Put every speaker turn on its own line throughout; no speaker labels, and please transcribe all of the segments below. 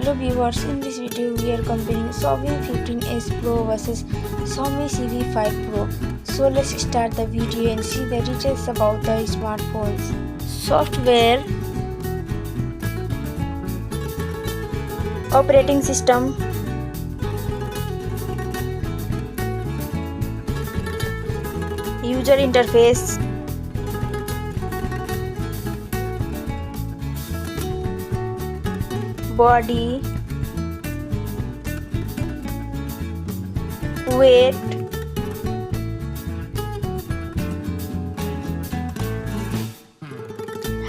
Hello viewers, in this video we are comparing Xiaomi 15S Pro versus Xiaomi Civi 5 Pro. So let's start the video and see the details about the smartphones. Software, operating system, user interface, body, weight,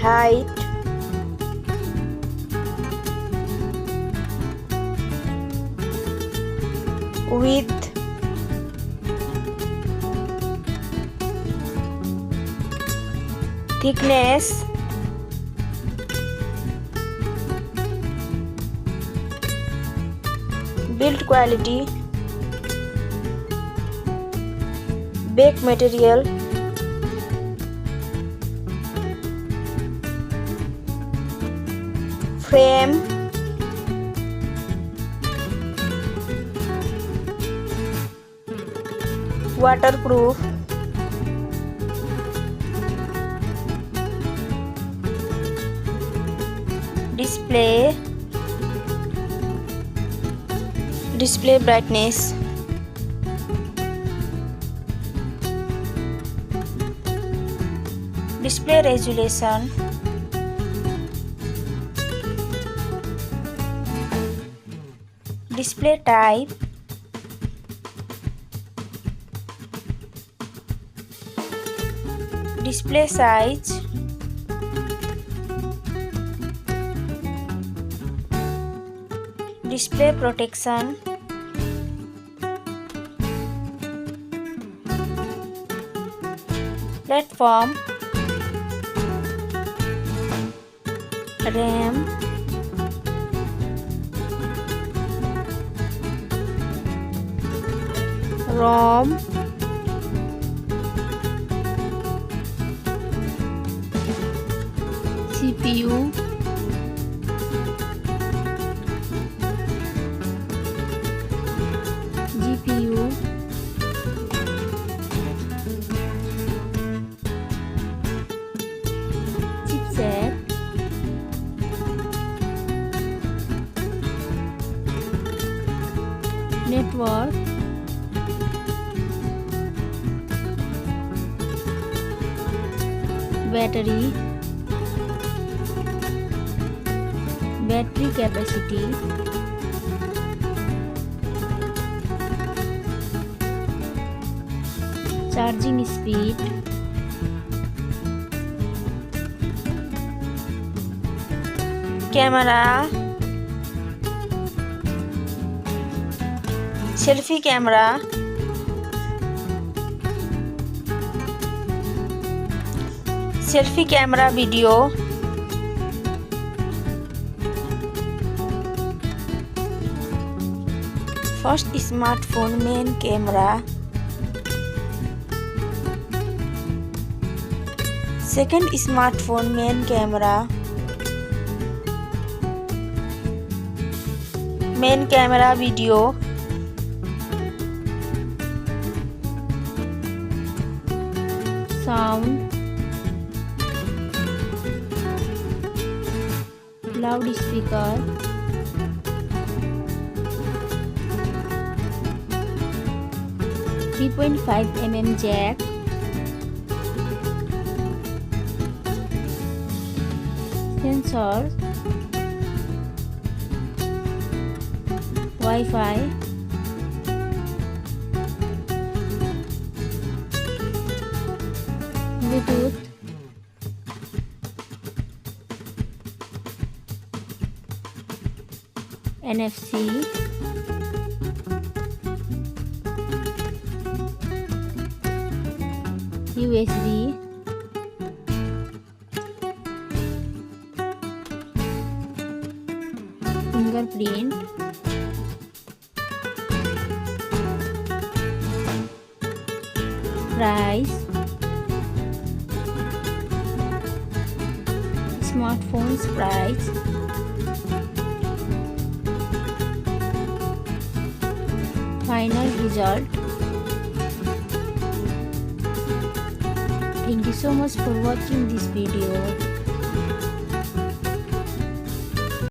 height, width, thickness, build quality, bake material, frame, waterproof, display brightness, display resolution, display type, display size, display protection, platform, RAM, ROM, CPU, GPU, chipset, network, battery capacity, charging speed, camera, selfie camera, video, first smartphone main camera, second smartphone main camera video, sound, loudspeaker, .5mm jack, sensor, Wi-Fi, Bluetooth, NFC, USB, fingerprint, price, smartphones price, final result. Thank you so much for watching this video.